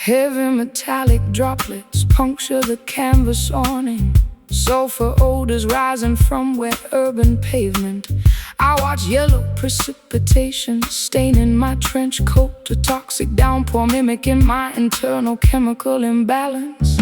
Heavy metallic droplets puncture the canvas awning. Sulfur odors rising from wet urban pavement. I watch yellow precipitation staining my trench coat, a toxic downpour mimicking my internal chemical imbalance.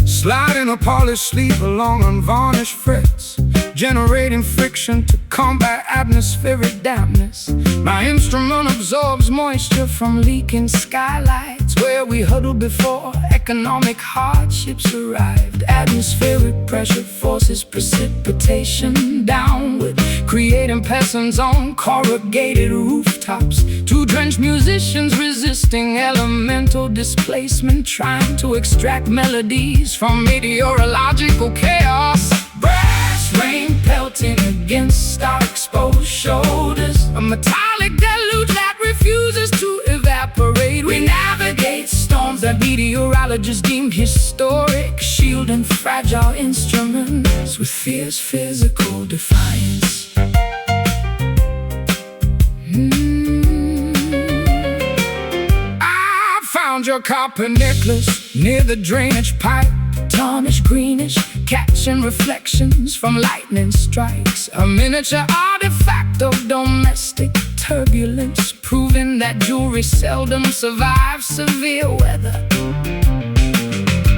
Sliding a polished sleeve along unvarnished frets, generating friction to combat atmospheric dampness. My instrument absorbs moisture from leaking skylights, where we huddled before economic hardships arrived. Atmospheric pressure forces precipitation downward, creating peasants on corrugated rooftops. Two drenched musicians resisting elemental displacement, trying to extract melodies from meteorological chaos. Brass rain pelting against our exposed shoulders, a metallic deluge that refuses to evaporate. We navigate storms that meteorologists deem historic, shielding fragile instruments with fierce physical defiance. I found your copper necklace near the drainage pipe, tarnished greenish, catching reflections from lightning strikes. A miniature artifact of domestic turbulence, proving that jewelry seldom survives severe weather.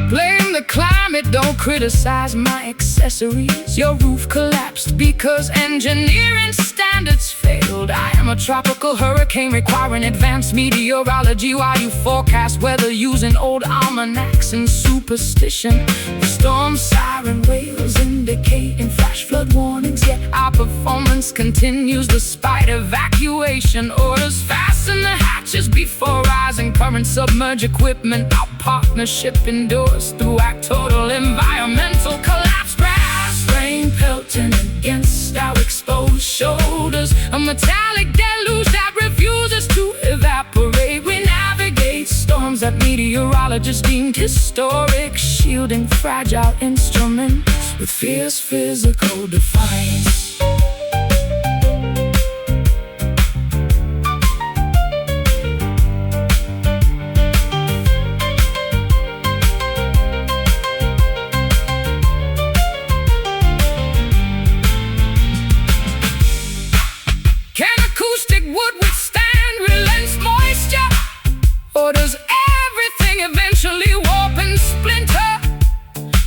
Blame the climate, don't criticize my accessories. Your roof collapsed because engineering standards failed. I am a tropical hurricane requiring advanced meteorology, while you forecast weather using old almanacs and superstition. The storm siren wails indicating flash flood warnings, yet our performance continues despite evacuation orders. Fasten the hatches before rising currents submerge equipment. Our partnership endures through our total environmental collapse. Brass rain pelting against our exposed shoulders, a metallic deluge that refuses to evaporate. We navigate storms that meteorologists deemed historic, shielding fragile instruments with fierce physical defiance. Acoustic would withstand relentless moisture, or does everything eventually warp and splinter?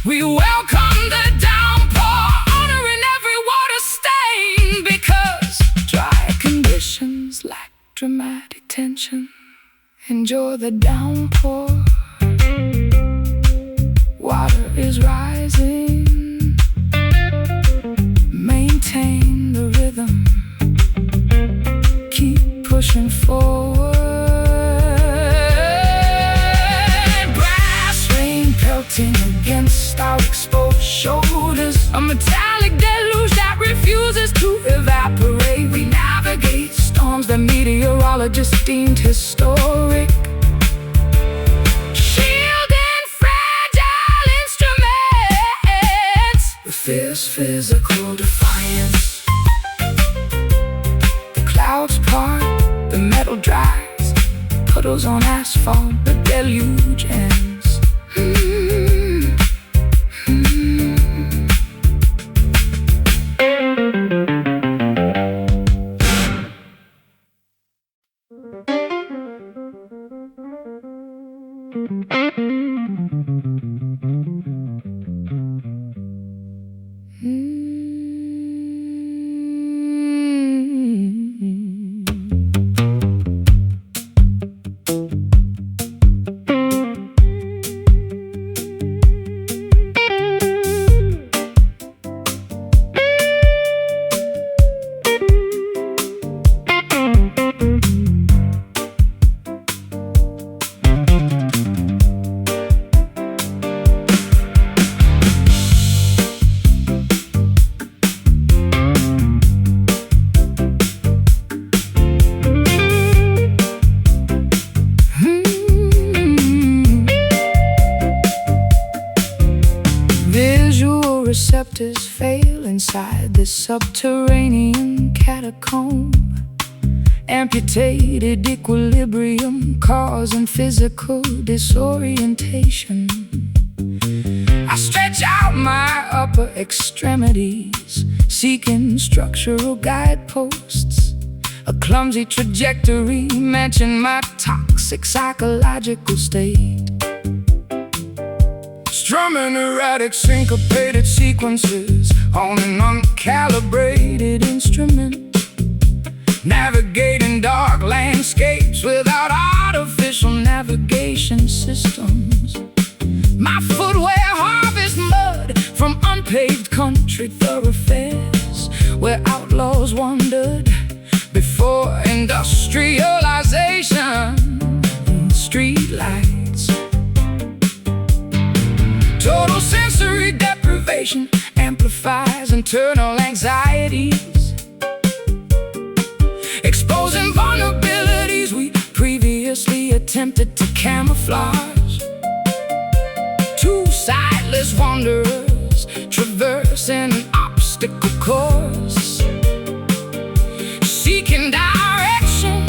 We welcome the downpour, honoring every water stain, because dry conditions lack dramatic tension. Enjoy the downpour. Water is rising. Maintain the rhythm. Pushing forward. Brass rain pelting against our exposed shoulders, a metallic deluge that refuses to evaporate. We navigate storms that meteorologists deemed historic, shielding fragile instruments with fierce physical defiance. The clouds part, the metal dries, puddles on asphalt, the deluge ends. Receptors fail inside this subterranean catacomb. Amputated equilibrium causing physical disorientation. I stretch out my upper extremities, seeking structural guideposts. A clumsy trajectory matching my toxic psychological state. Strumming erratic syncopated sequences on an uncalibrated instrument. Navigating dark landscapes without artificial navigation systems. My footwear harvests mud from unpaved country thoroughfares where outlaws wandered before industrialization. Street lights, total sensory deprivation amplifies internal anxieties, exposing vulnerabilities we previously attempted to camouflage. Two sightless wanderers traversing an obstacle course, seeking direction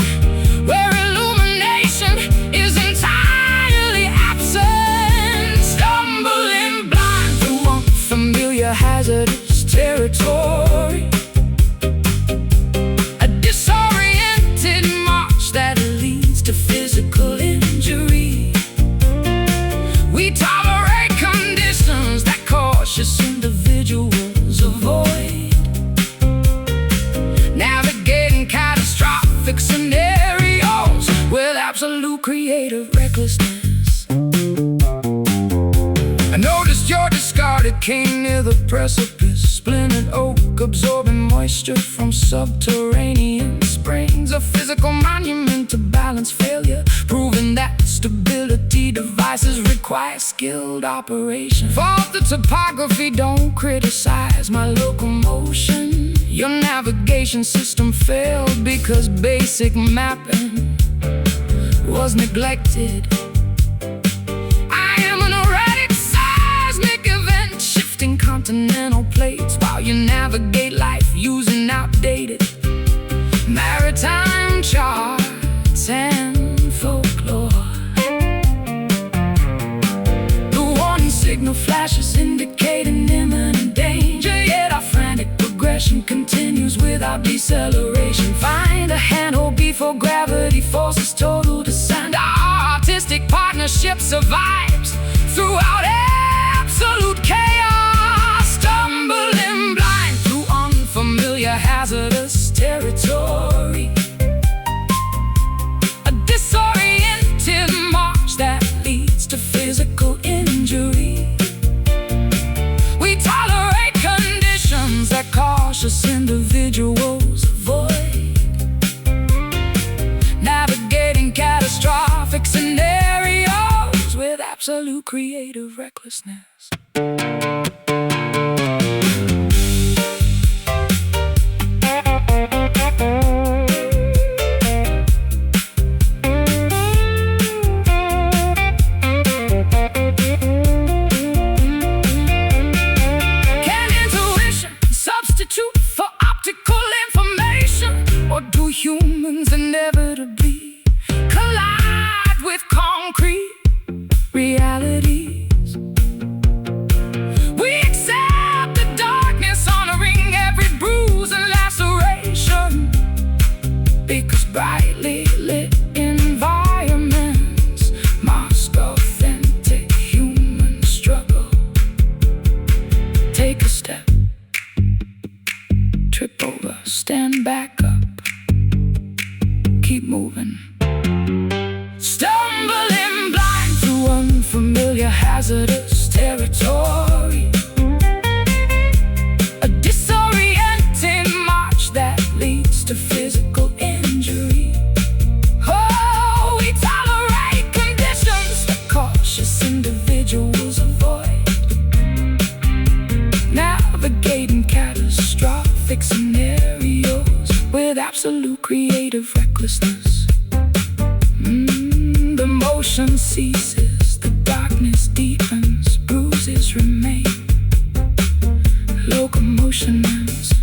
where illumination is entirely absent. Stumbling blind through unfamiliar hazardous territory. Individuals avoid navigating catastrophic scenarios with absolute creative recklessness. I noticed your discarded cane near the precipice, splintered oak absorbing moisture from subterranean springs. A physical monument to balance failure, proving that stability devices require skilled operation. Fault the topography, don't criticize my locomotion. Your navigation system failed because basic mapping was neglected. I am an erratic seismic event, shifting continental plates while you navigate life using outdated maritime charts and folklore. Signal flashes indicating imminent danger, yet our frantic progression continues without deceleration. Find a handhold before gravity forces total descent. Our artistic partnership survives throughout absolute chaos. Stumbling blind through unfamiliar hazardous territory. A disoriented march that leads to physical injury. That cautious individuals avoid navigating catastrophic scenarios with absolute creative recklessness. For optical information, or do humans inevitably collide with concrete realities? We accept the darkness, honoring every bruise and laceration, because brightly lit environments mask authentic human struggle. Take a step, trip over, stand back up, keep moving. Stumbling blind through unfamiliar hazardous territory. A disorienting march that leads to physical injury. Oh, we tolerate conditions that cautious individuals avoid. Navigating catastrophic scenarios with absolute creative recklessness. The motion ceases, the darkness deepens, bruises remain, locomotion ends.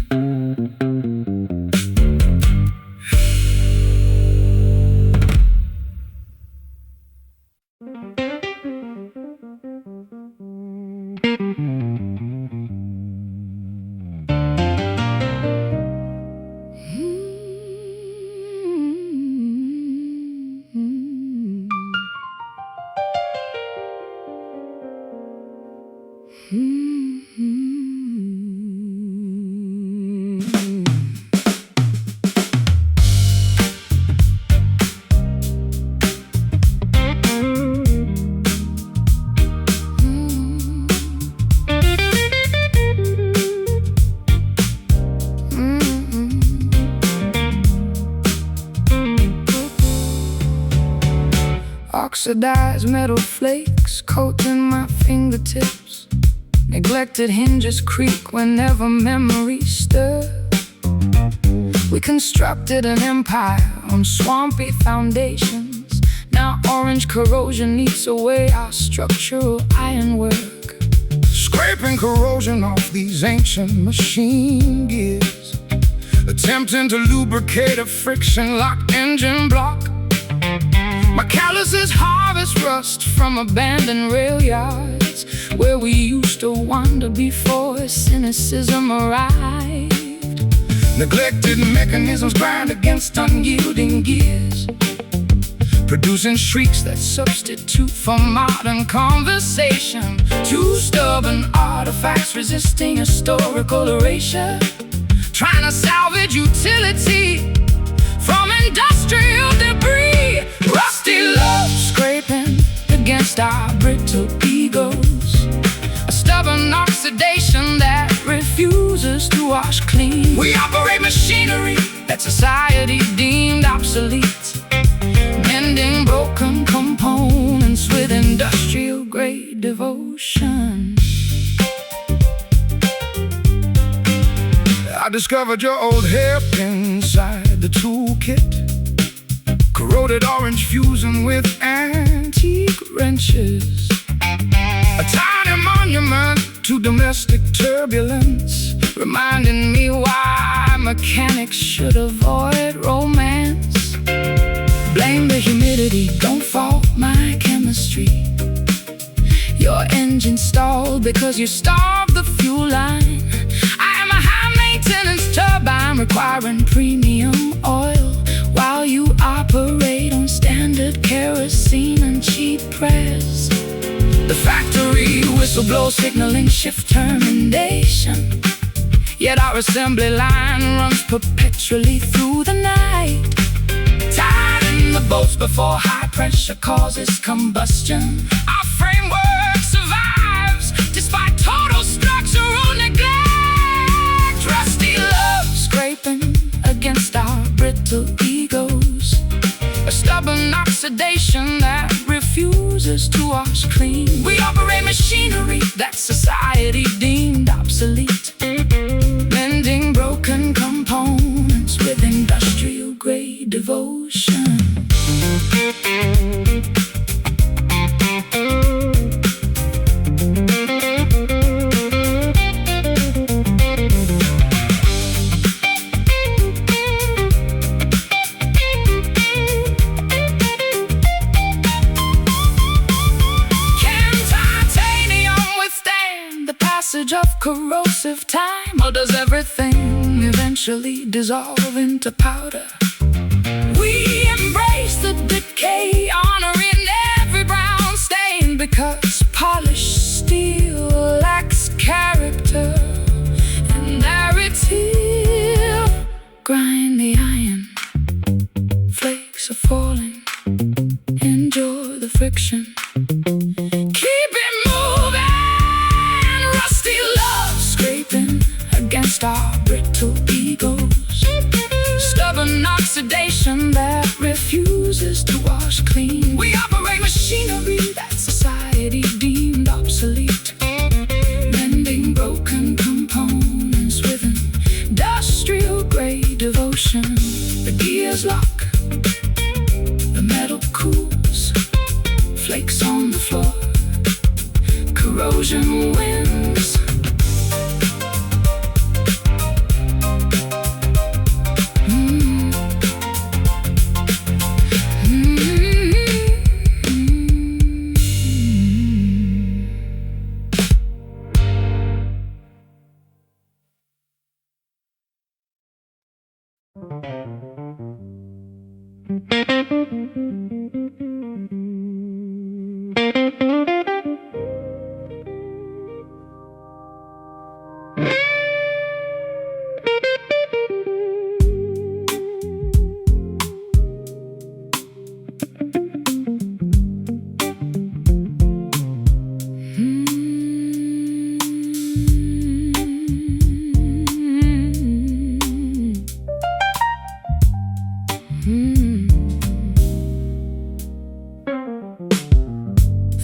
Oxidized metal flakes coating my fingertips. Neglected hinges creak whenever memories stir. We constructed an empire on swampy foundations. Now orange corrosion eats away our structural ironwork. Scraping corrosion off these ancient machine gears, attempting to lubricate a friction-locked engine block. My calluses harvest rust from abandoned rail yards, where we used to wander before cynicism arrived. Neglected mechanisms grind against unyielding gears, producing shrieks that substitute for modern conversation. Two stubborn artifacts resisting historical erasure, trying to salvage utility from industrial debris. Rusty love scraping against our brittle egos, a stubborn oxidation that refuses to wash clean. We operate machinery that society deemed obsolete, mending broken components with industrial-grade devotion. I discovered your old hairpin inside the toolkit, corroded orange fusing with antique wrenches, a tiny monument to domestic turbulence, reminding me why mechanics should avoid romance. Blame the humidity, don't fault my chemistry. Your engine stalled because you starved the fuel line. I am a high-maintenance turbine requiring premium oil, while you operate on standard kerosene and cheap press. The factory whistle blows signaling shift termination, yet our assembly line runs perpetually through the night. Tied in the bolts before high pressure causes combustion. Our framework survives despite total structural neglect. Rusty love scraping against our brittle egos, a stubborn oxidation that refuses to wash clean. We operate machinery that society deemed obsolete, mending broken components with industrial-grade devotion. Of corrosive time, or does everything eventually dissolve into powder? We embrace the decay, honoring every brown stain, because polished steel lacks character and narrative. Grind the iron, flakes are falling, enjoy the friction. Keep it moving. Rusty love scraping against our brittle egos, stubborn oxidation that refuses to wash clean. We operate machinery that society deemed obsolete, mending broken components with industrial-grade devotion. The gears lock, the metal cools, flakes on the floor, corrosion wins.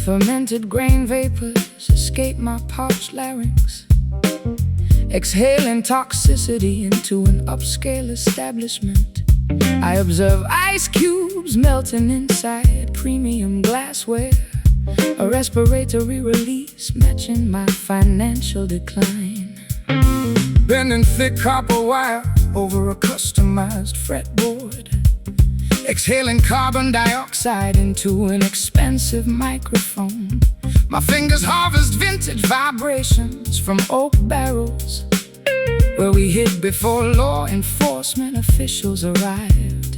Fermented grain vapors escape my parched larynx, exhaling toxicity into an upscale establishment. I observe ice cubes melting inside premium glassware, a respiratory release matching my financial decline. Bending thick copper wire over a customized fretboard, exhaling carbon dioxide into an expensive microphone. My fingers harvest vintage vibrations from oak barrels, where we hid before law enforcement officials arrived.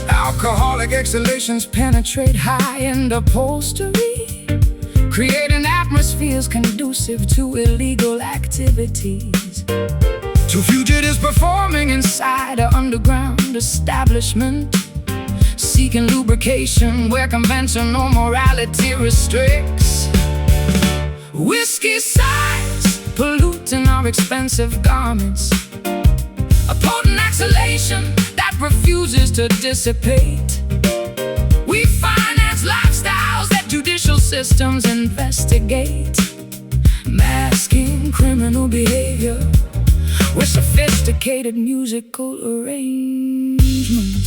Alcoholic exhalations penetrate high-end upholstery, creating atmospheres conducive to illegal activities. Two fugitives performing inside an underground establishment, seeking lubrication where conventional morality restricts. Whiskey sighs polluting our expensive garments, a potent exhalation that refuses to dissipate. We finance lifestyles that judicial systems investigate, masking criminal behavior with sophisticated musical arrangements.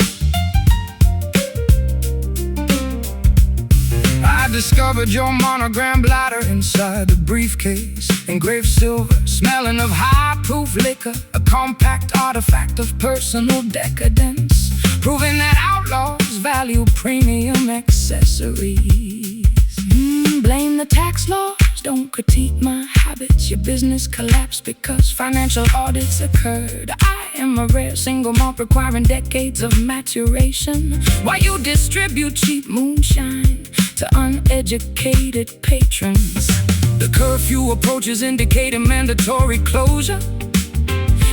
I discovered your monogram bladder inside the briefcase, engraved silver, smelling of high-proof liquor, a compact artifact of personal decadence, proving that outlaws value premium accessories. Blame the tax laws, don't critique my habits. Your business collapsed because financial audits occurred. I am a rare single malt requiring decades of maturation, while you distribute cheap moonshine to uneducated patrons. The curfew approaches indicating mandatory closure,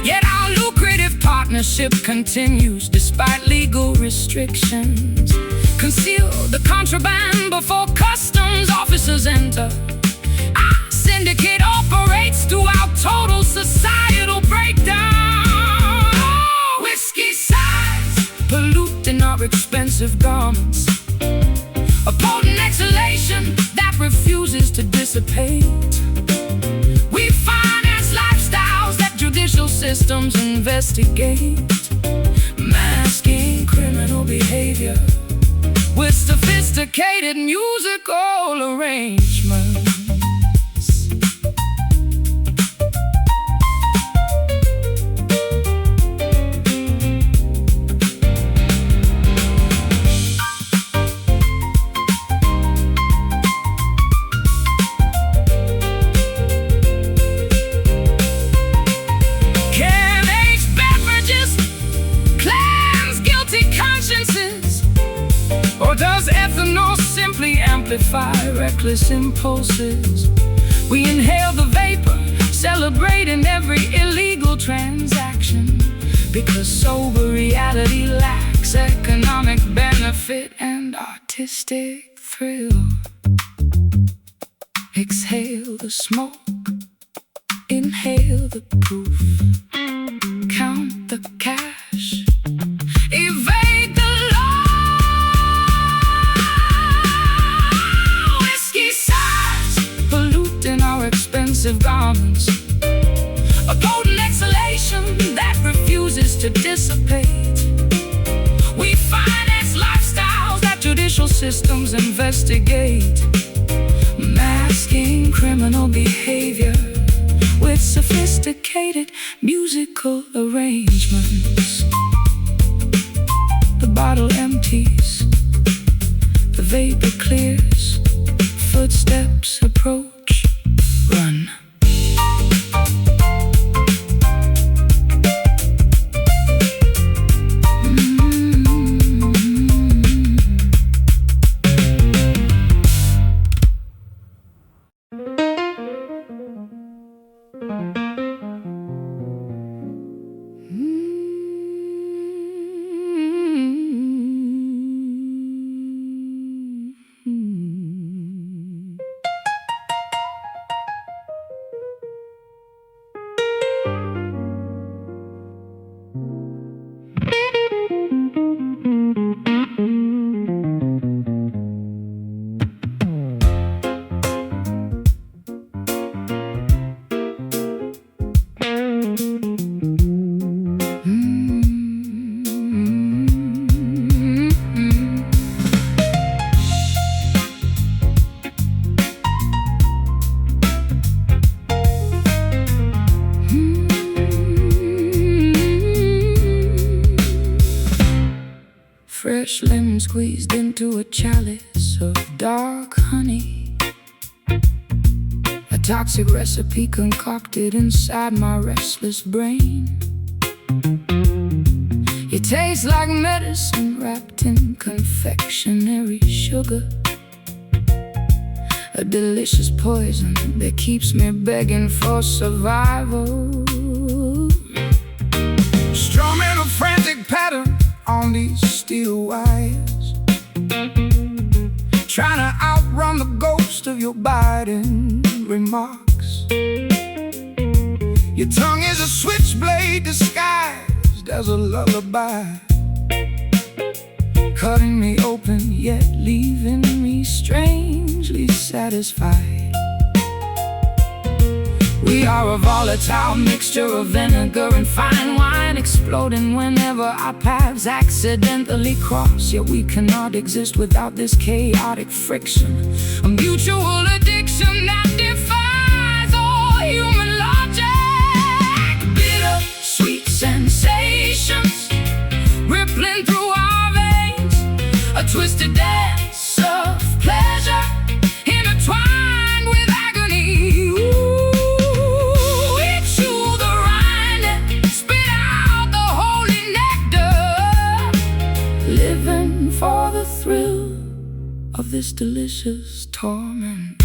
yet our lucrative partnership continues despite legal restrictions. Conceal the contraband before customs officers enter. Our syndicate operates throughout total societal breakdown. Whiskey sighs polluting our expensive garments, a potent exhalation that refuses to dissipate. We finance lifestyles that judicial systems investigate, masking criminal behavior with sophisticated musical arrangements. Or does ethanol simply amplify reckless impulses? We inhale the vapor, celebrating every illegal transaction, because sober reality lacks economic benefit and artistic thrill. Exhale the smoke, inhale the proof, count the cash, evade the law. Whiskey sighs polluting our expensive garments, a potent exhalation that refuses to dissipate. We finance lifestyles that judicial systems investigate, masking criminal behavior with sophisticated musical arrangements. The bottle empties, the vapor clears, footsteps approach, run. Fresh lemon squeezed into a chalice of dark honey. A toxic recipe concocted inside my restless brain. You taste like medicine wrapped in confectionery sugar. A delicious poison that keeps me begging for survival. Strumming a frantic pattern on these steel wires, trying to outrun the ghost of your biting remarks. Your tongue is a switchblade disguised as a lullaby, cutting me open yet leaving me strangely satisfied. We are a volatile mixture of vinegar and fine wine, exploding whenever our paths accidentally cross. Yet we cannot exist without this chaotic friction, a mutual addiction that defies all human logic. Bitter, sweet sensations rippling through our veins, a twisted dance of pleasure intertwined with agony. We chew the rind and spit out the holy nectar, living for the thrill of this delicious torment.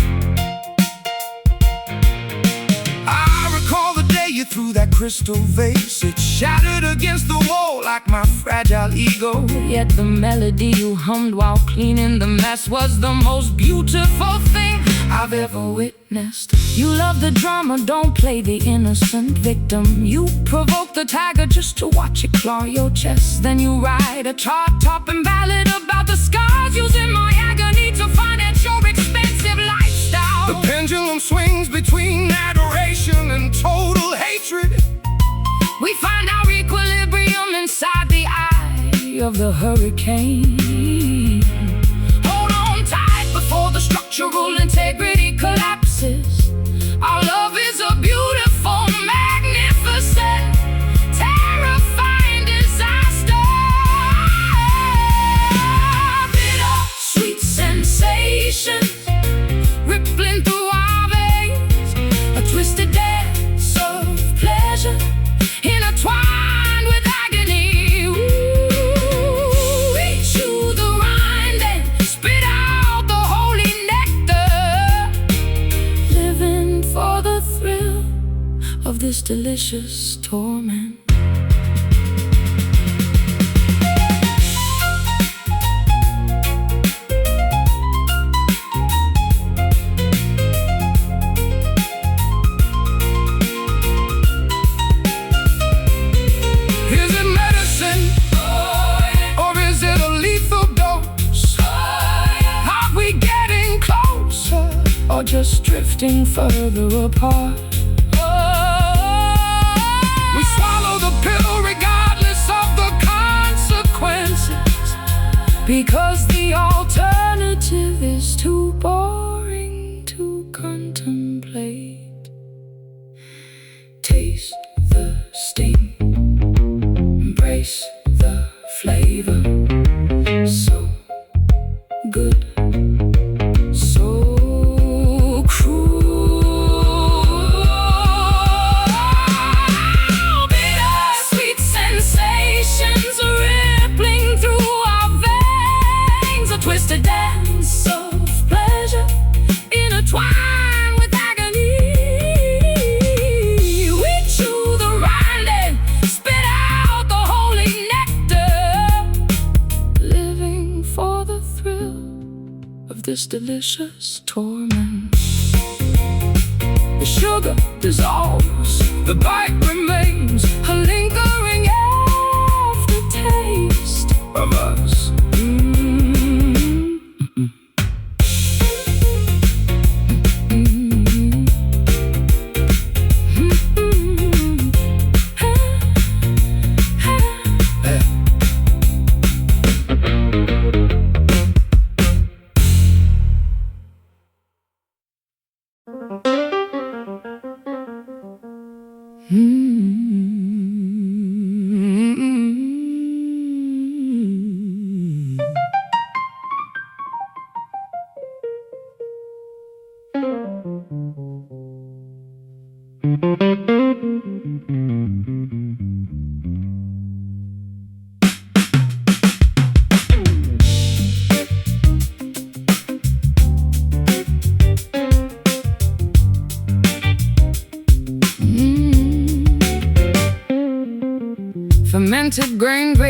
I recall the day you threw that crystal vase. It shattered against the wall like my fragile ego. Yet the melody you hummed while cleaning the mess was the most beautiful thing I've ever witnessed. You love the drama, don't play the innocent victim. You provoke the tiger just to watch it claw your chest. Then you write a chart-topping ballad about the scars using my agony to finance your expensive lifestyle. The pendulum swings between adoration and total hatred. We find our equilibrium inside the eye of the hurricane. Hold on tight before the structural integrity collapses. Our love is a beautiful, magnificent, terrifying disaster. Bitter, sweet sensations rippling through our veins, a twisted dance of pleasure intertwined with agony. We chew the rind and spit out the holy nectar, living for the thrill of this delicious torment. Or just drifting further apart. We swallow the pill regardless of the consequences, because the alternative is too boring to contemplate. Taste the sting, embrace the flavor. So good, so twisted dance of pleasure intertwined with agony. We chew the rind and spit out the holy nectar, living for the thrill of this delicious torment. The sugar dissolves, the bite remains, a lingering aftertaste of us.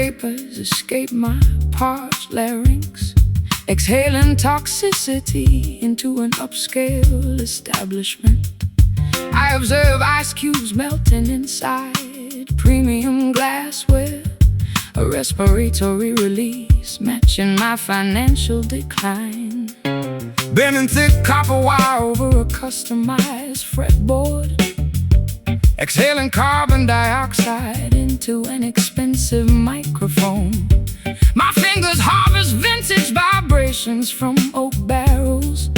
vapors escape my parched larynx, exhaling toxicity into an upscale establishment. I observe ice cubes melting inside premium glassware, a respiratory release matching my financial decline. Bending thick copper wire over a customized fretboard, exhaling carbon dioxide into an expensive microphone. My fingers harvest vintage vibrations from oak barrels,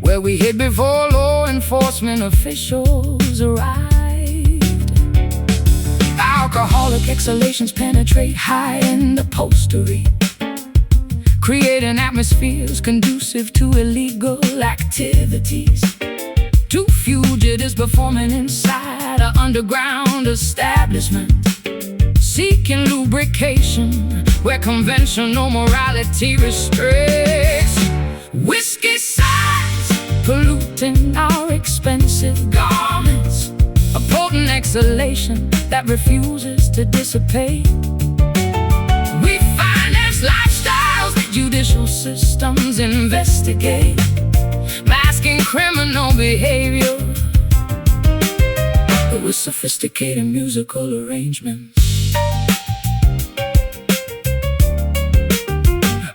where we hid before law enforcement officials arrived. Alcoholic exhalations penetrate high-end upholstery, creating atmospheres conducive to illegal activities. Two fugitives performing inside an underground establishment, seeking lubrication where conventional morality restricts. Whiskey sighs polluting our expensive garments, a potent exhalation that refuses to dissipate. We finance lifestyles that judicial systems investigate, masking criminal behavior with sophisticated musical arrangements.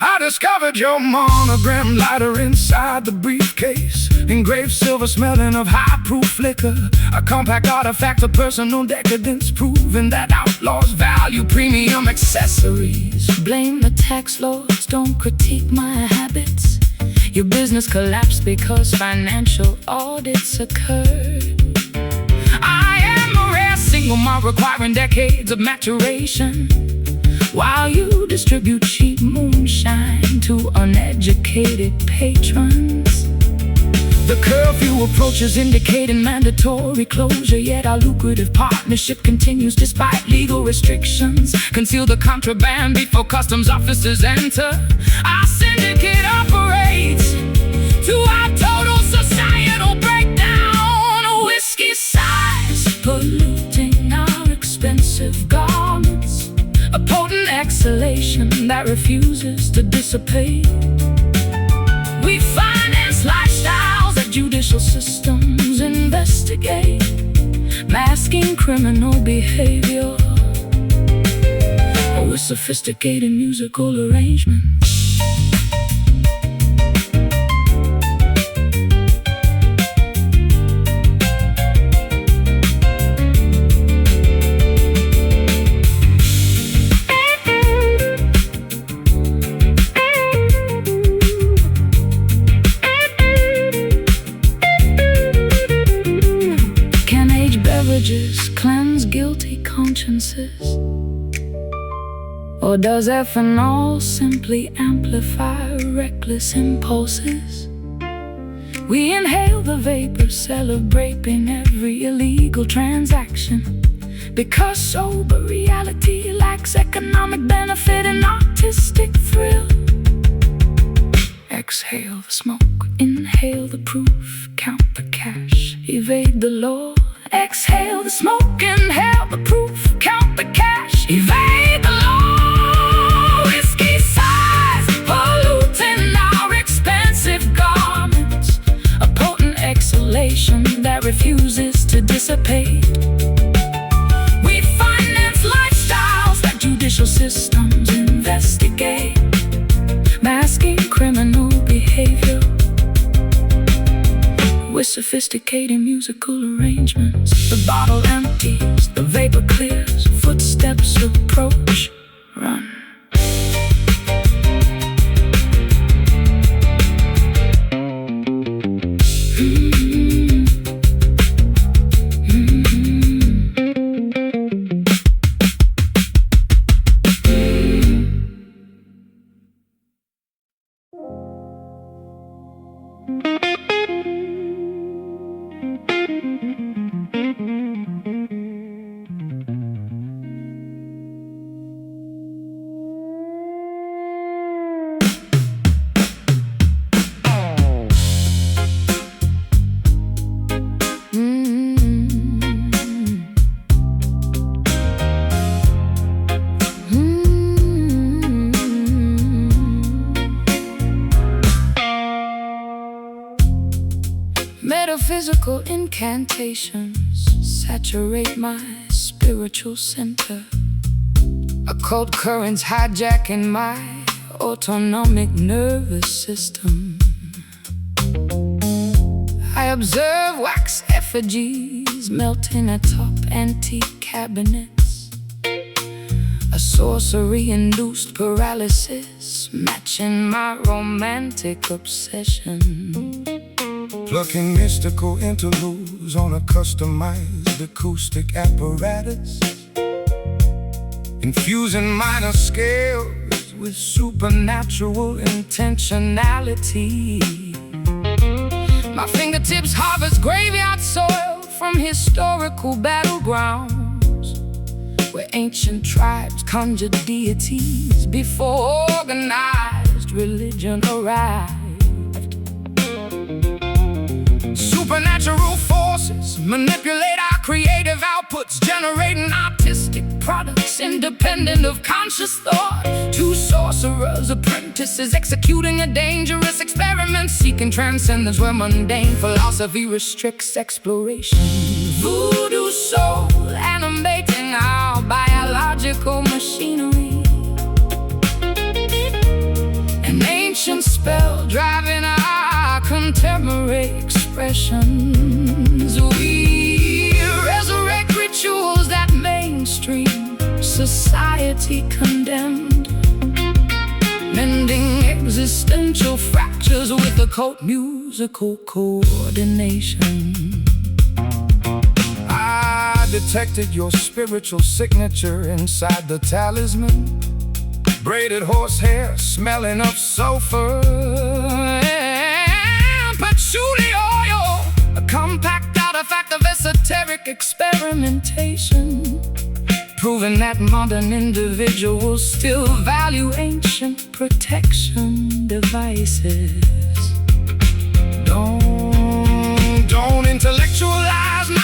I discovered your monogram lighter inside the briefcase, engraved silver smelling of high-proof liquor, a compact artifact of personal decadence, proving that outlaws value premium accessories. Blame the tax laws, don't critique my habits. Your business collapsed because financial audits occurred. I am a rare single malt requiring decades of maturation, while you distribute cheap moonshine to uneducated patrons. The curfew approaches indicating mandatory closure, yet our lucrative partnership continues despite legal restrictions. Conceal the contraband before customs officers enter. Our syndicate operates to our total societal breakdown. Whiskey sighs polluting our expensive garments, a potent exhalation that refuses to dissipate. We finance lifestyles that judicial systems investigate, masking criminal behavior with sophisticated musical arrangements. Cleanse guilty consciences, or does ethanol simply amplify reckless impulses? We inhale the vapor, celebrating every illegal transaction, because sober reality lacks economic benefit and artistic thrill. Exhale the smoke, inhale the proof, count the cash, evade the law. Exhale the smoke, inhale the proof, count the cash, evade the law. Whiskey sighs polluting our expensive garments, a potent exhalation that refuses to dissipate. We finance lifestyles that judicial systems investigate, masking criminal behavior with sophisticated musical arrangements. The bottle empties, the vapor clears, footsteps approach, run. metaphysical incantations saturate my spiritual center. Occult currents hijacking my autonomic nervous system. I observe wax effigies melting atop antique cabinets, a sorcery-induced paralysis matching my romantic obsession. Plucking mystical interludes on a customized acoustic apparatus, infusing minor scales with supernatural intentionality. My fingertips harvest graveyard soil from historical battlegrounds, where ancient tribes conjured deities before organized religion arrived. Supernatural forces manipulate our creative outputs, generating artistic products independent of conscious thought. Two sorcerers, apprentices, executing a dangerous experiment, seeking transcendence where mundane philosophy restricts exploration. Voodoo soul animating our biological machinery, an ancient spell driving our contemporary expressions. We resurrect rituals that mainstream society condemned, mending existential fractures with occult musical coordination. I detected your spiritual signature inside the talisman, braided horsehair smelling of sulfur and patchouli oil, a compact artifact of esoteric experimentation, proving that modern individuals still value ancient protection devices. Don't intellectualize my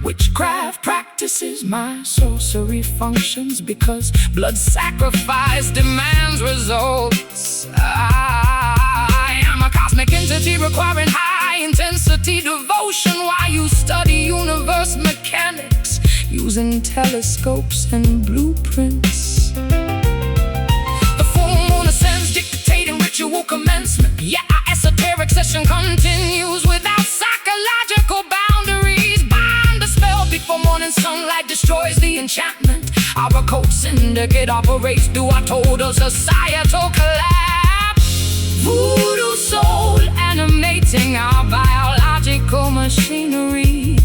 witchcraft practices, my sorcery functions, because blood sacrifice demands results. I am a cosmic entity requiring high-intensity devotion while you study universe mechanics using telescopes and blueprints. The full moon ascends, dictating ritual commencement, yet our esoteric session continues without psychological boundaries. Bind the spell before morning sunlight destroys the enchantment. Our occult syndicate operates through our total societal collapse. Voodoo soul animating our biological machinery,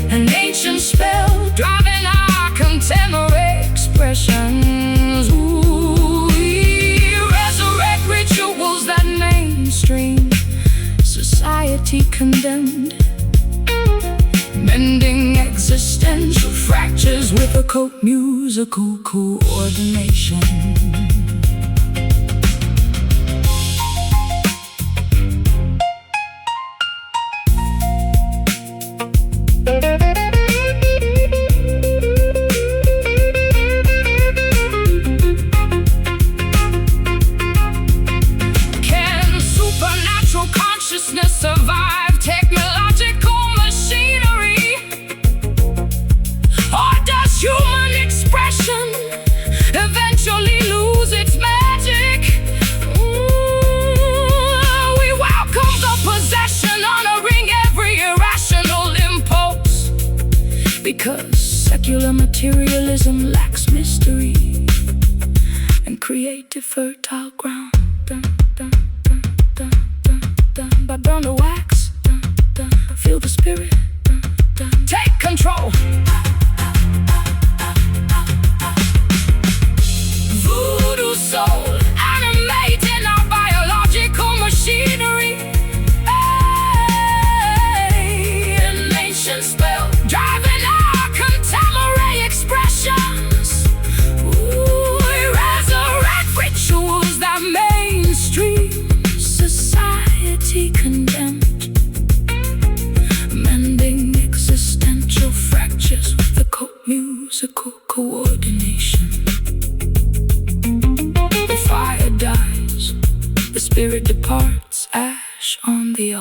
an ancient spell driving our contemporary expressions. We resurrect rituals that mainstream society condemned, mending existential fractures with occult musical coordination. Can supernatural consciousness survive technological machinery? Or does human expression eventually lose its magic? We welcome the possession, honoring every irrational impulse, because secular materialism lacks mystery and creative fertile ground. But burn the wax, feel the spirit, take control. Voodoo soul animating our biological machinery, an ancient spell driving our contemporary expressions. We resurrect rituals that mainstream society condemned, mending existential fractures with occult musical coordination. The fire dies, the spirit departs, ash on the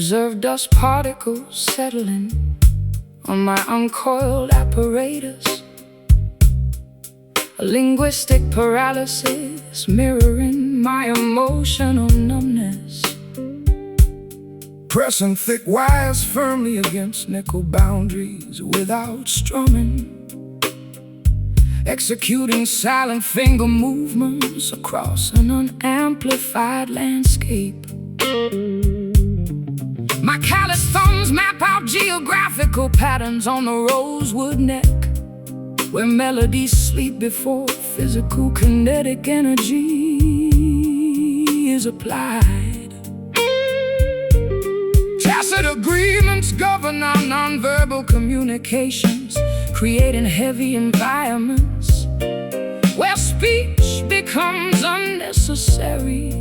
observe dust particles settling on my uncoiled apparatus. A linguistic paralysis mirroring my emotional numbness. Pressing thick wires firmly against nickel boundaries without strumming. Executing silent finger movements across an unamplified landscape. My callous thumbs map out geographical patterns on the rosewood neck, where melodies sleep before physical kinetic energy is applied. Tacit agreements govern our nonverbal communications, creating heavy environments where speech becomes unnecessary.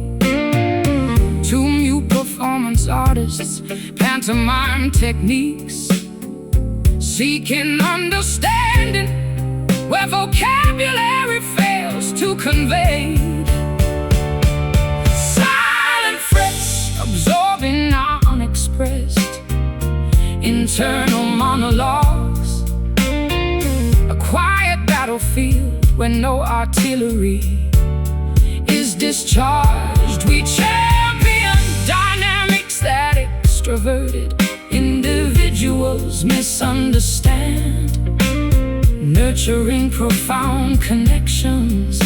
Two mute performance artists, pantomime techniques, seeking understanding where vocabulary fails to convey. Silent frets absorbing our unexpressed internal monologues. A quiet battlefield where no artillery is discharged. We champion dynamics that extroverted individuals misunderstand. Nurturing profound connections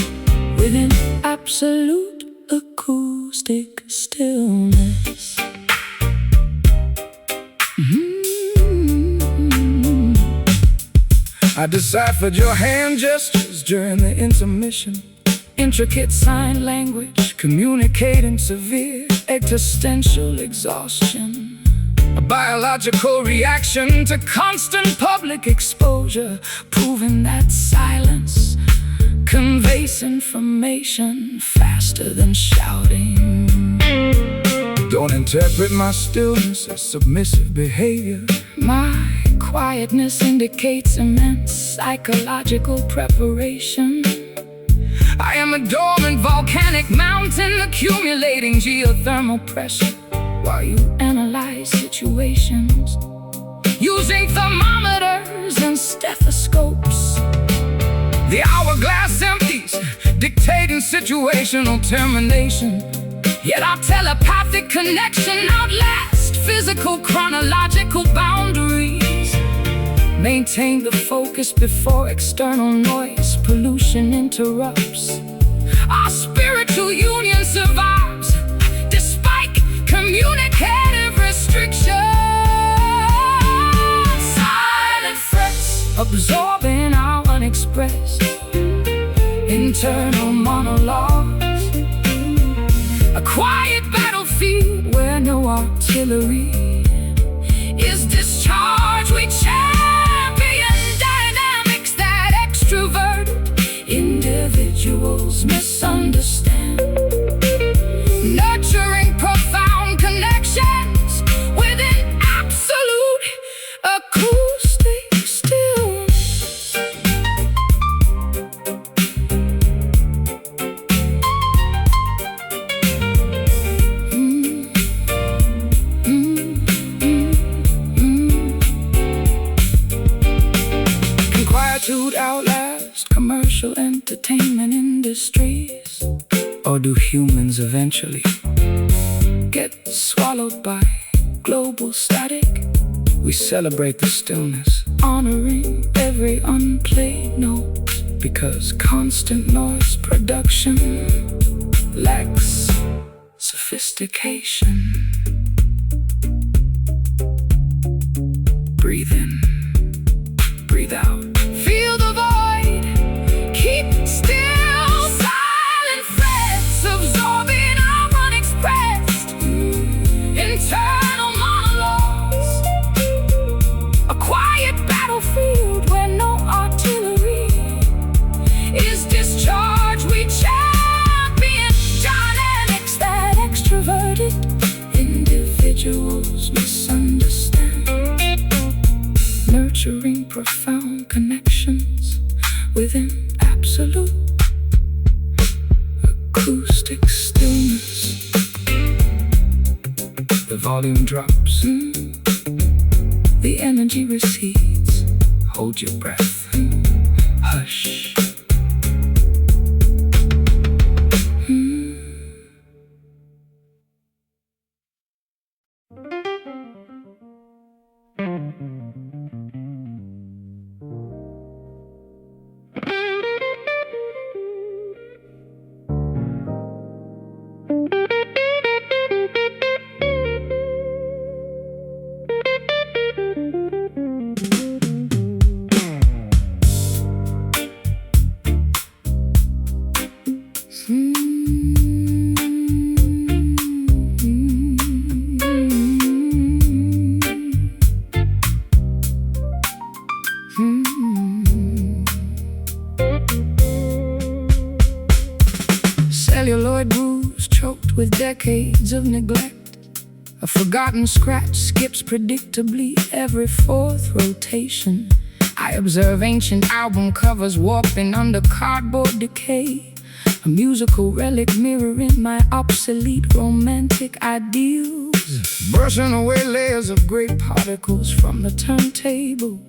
within absolute acoustic stillness. I deciphered your hand gestures during the intermission. Intricate sign language communicating severe existential exhaustion. A biological reaction to constant public exposure, proving that silence conveys information faster than shouting. Don't interpret my stillness as submissive behavior. My quietness indicates immense psychological preparation. I am a dormant volcanic mountain accumulating geothermal pressure while you analyze situations using thermometers and stethoscopes. The hourglass empties, dictating situational termination. Yet our telepathic connection outlasts physical chronological boundaries. Maintain the focus before external noise pollution interrupts. Our spiritual union survives despite communicative restrictions. Silent frets absorbing our unexpressed internal monologues. A quiet battlefield where no artillery is discharged. We champion dynamics that extroverted individuals misunderstand. Nurturing profound connections within absolute acoustic stillness. Can quietude outlast commercial entertainment industries? Or do humans eventually get swallowed by global static? We celebrate the stillness, honoring every unplayed note, because constant noise production lacks sophistication. Breathe in, breathe out. Feel the void, keep still. Silent frets absorbing our unexpressed internal monologues. A quiet battlefield where no artillery is discharged. We champion dynamics that extroverted individuals misunderstand. Nurturing profound connections within absolute acoustic stillness. The volume drops. The energy recedes. Hold your breath. Hush. Celluloid grooves choked with decades of neglect. A forgotten scratch skips predictably every fourth rotation. I observe ancient album covers warping under cardboard decay. A musical relic mirroring my obsolete romantic ideals. Brushing away layers of gray particles from the turntable,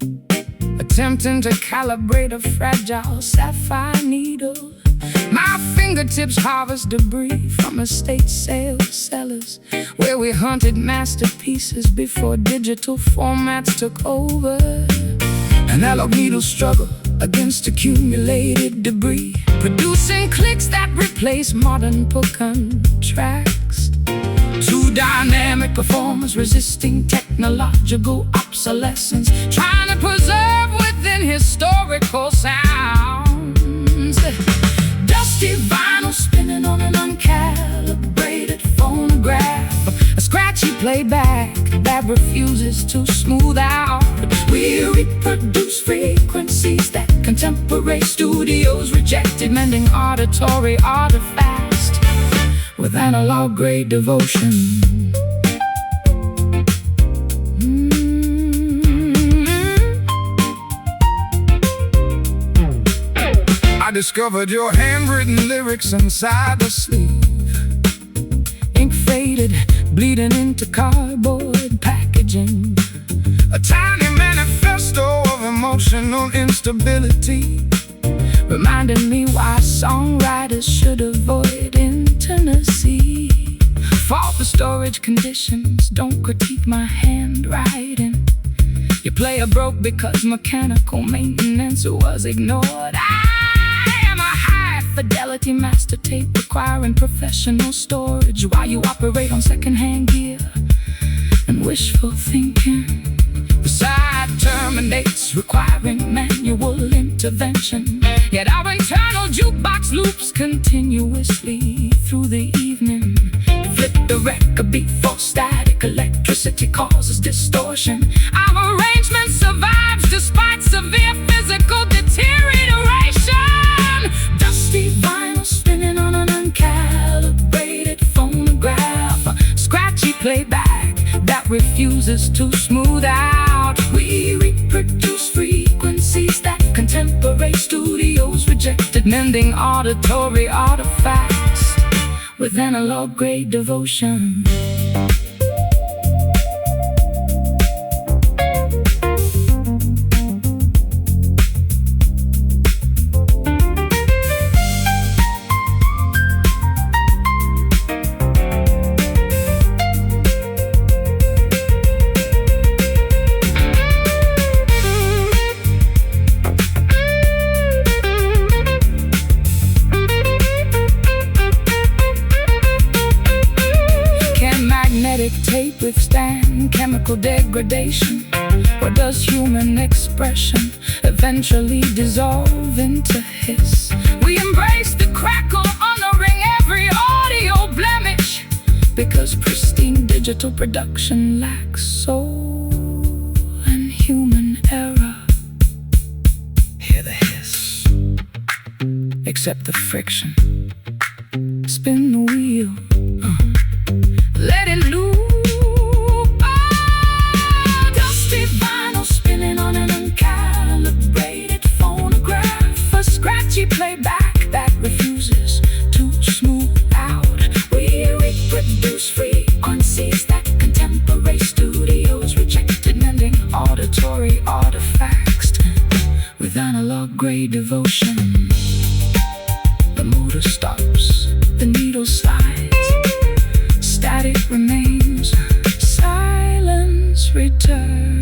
attempting to calibrate a fragile sapphire needle. My fingertips harvest debris from estate sales cellars, where we hunted masterpieces before digital formats took over. An analog needle struggle against accumulated debris, producing clicks that replace modern percussion tracks. Two dynamic performers resisting technological obsolescence, trying to preserve within historical sounds. Dusty vinyl spinning on an uncalibrated phonograph, a scratchy playback that refuses to smooth out. We reproduce frequencies that contemporary studios rejected, mending auditory artifacts with analog-grade devotion. I discovered your handwritten lyrics inside the sleeve, ink faded, bleeding into cardboard packaging. A tiny manifesto of emotional instability, reminding me why songwriters should avoid intimacy. Fault the storage conditions, don't critique my handwriting. Your player broke because mechanical maintenance was ignored. I am a high-fidelity master tape requiring professional storage, while you operate on second-hand gear and wishful thinking. The side terminates, requiring manual intervention, yet our internal jukebox loops continuously through the evening. Flip the record beat for static, electricity causes distortion. Our arrangement survives despite severe physical deterioration. Dusty vinyl spinning on an uncalibrated phonograph, a scratchy playback that refuses to smooth out. We reproduce frequencies that contemporary studios rejected, mending auditory artifacts with analog-grade devotion. Tape withstand chemical degradation, or does human expression eventually dissolve into hiss? We embrace the crackle, honoring every audio blemish, because pristine digital production lacks soul and human error. Hear the hiss, accept the friction, spin the wheel, let it loose. Dusty vinyl spinning on an uncalibrated phonograph, a scratchy playback that refuses to smooth out. We reproduce frequencies that contemporary with analog gray devotion. The motor stops, the needle slides, static remains, silence returns.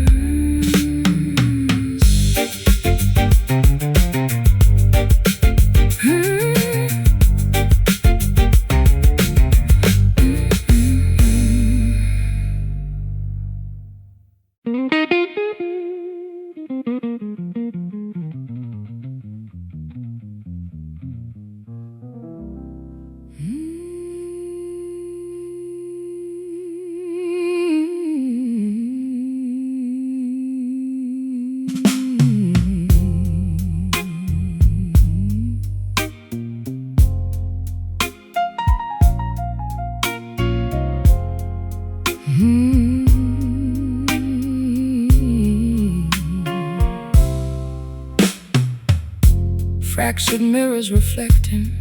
Fractured mirrors reflecting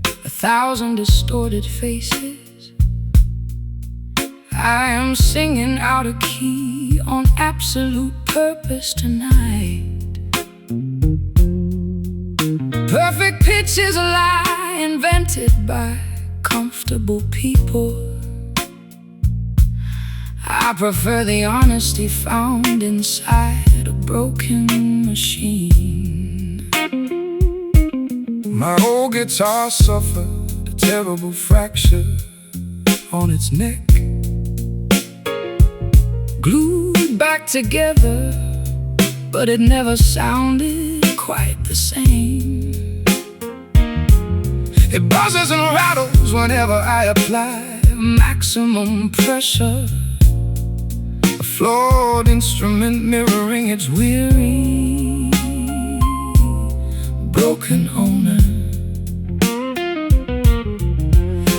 1,000 distorted faces. I am singing out of key on absolute purpose tonight. Perfect pitch is a lie invented by comfortable people. I prefer the honesty found inside a broken machine. My old guitar suffered a terrible fracture on its neck. Glued back together, but it never sounded quite the same. It buzzes and rattles whenever I apply Maximum pressure, a flawed instrument mirroring its weary, broken owner.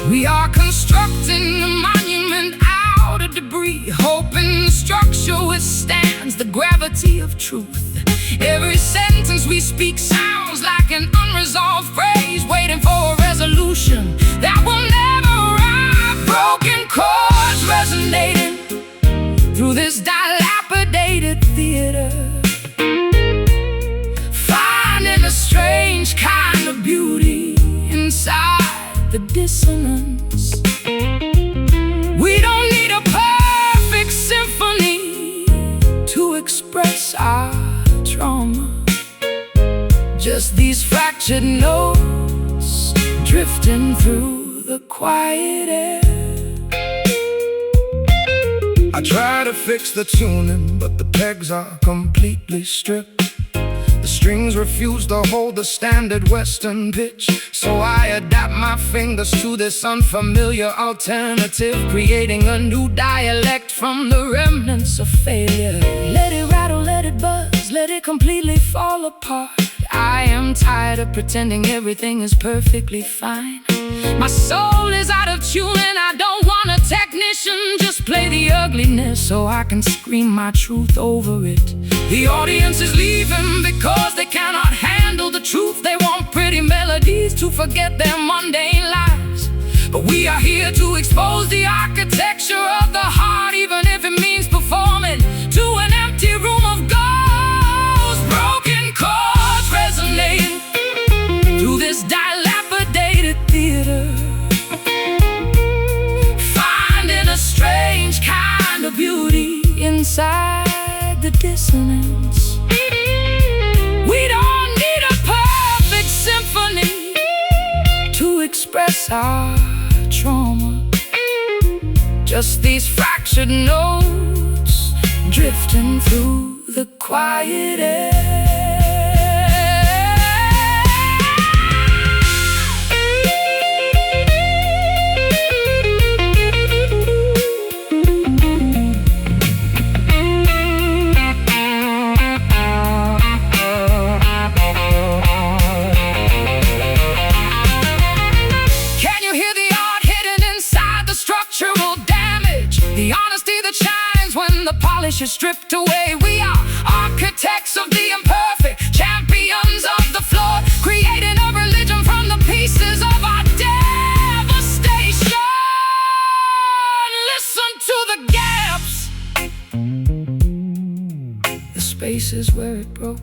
We are constructing a monument out of debris, hoping the structure withstands the gravity of truth. Every sentence we speak sounds like an unresolved phrase, waiting for a resolution that will never arrive. Broken chords resonating through this dilapidated theater, finding a strange kind of beauty inside the dissonance. We don't need a perfect symphony to express our trauma. Just these fractured notes drifting through the quiet air. I try to fix the tuning, but the pegs are completely stripped. The strings refuse to hold the standard Western pitch, so I adapt my fingers to this unfamiliar alternative, creating a new dialect from the remnants of failure. Let it rattle, let it buzz, let it completely fall apart. I am tired of pretending everything is perfectly fine. My soul is out of tune and I don't want a technician. Just play the ugliness so I can scream my truth over it. The audience is leaving because they cannot handle the truth. They want pretty melodies to forget their mundane lives, but we are here to expose the architecture of the heart, even if it means performing to an empty room of ghosts. Broken chords resonating through this dilapidated theater, finding a strange kind of beauty inside the dissonance. We don't need a perfect symphony to express our trauma. Just these fractured notes drifting through the quiet air. The honesty that shines when the polish is stripped away. We are architects of the imperfect, champions of the flawed, creating a religion from the pieces of our devastation. Listen to the gaps, the spaces where it broke.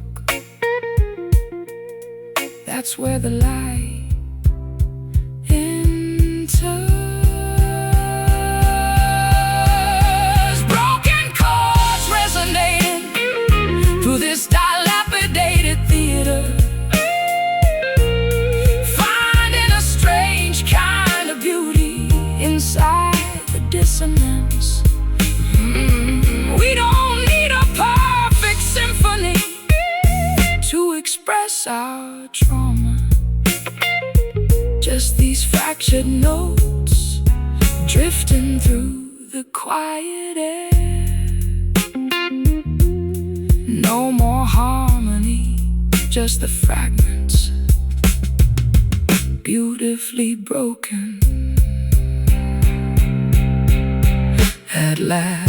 That's where the light enters. Broken chords resonating through this dilapidated theater, finding a strange kind of beauty inside the dissonance. We don't need a perfect symphony to express our trauma. Just these fractured notes drifting through the quiet air. No more harmony, just the fragments, beautifully broken at last.